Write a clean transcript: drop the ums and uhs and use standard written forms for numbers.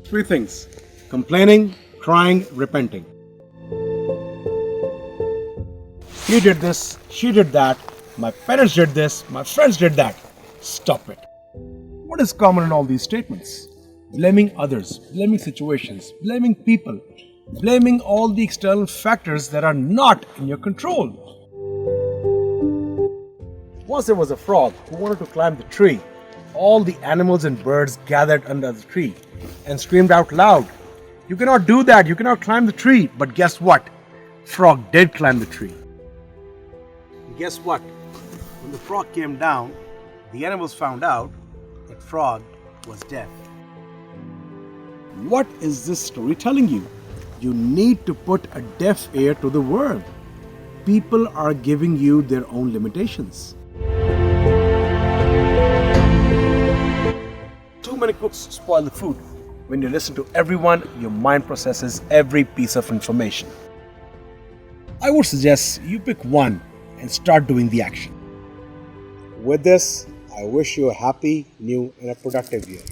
Three things: complaining, crying, repenting. He did this, she did that, my parents did this, my friends did that. Stop it. What is common in all these statements? Blaming others, blaming situations, blaming people, blaming all the external factors that are not in your control. Once there was a frog who wanted to climb the tree. All the animals and birds gathered under the tree and screamed out loud, "You cannot do that, you cannot climb the tree." But guess what? Frog did climb the tree. And guess what? When the frog came down, the animals found out that frog was deaf. What is this story telling you? You need to put a deaf ear to the world. People are giving you their own limitations. Too many cooks spoil the food. When you listen to everyone, your mind processes every piece of information. I would suggest you pick one and start doing the action. With this, I wish you a happy, new, and a productive year.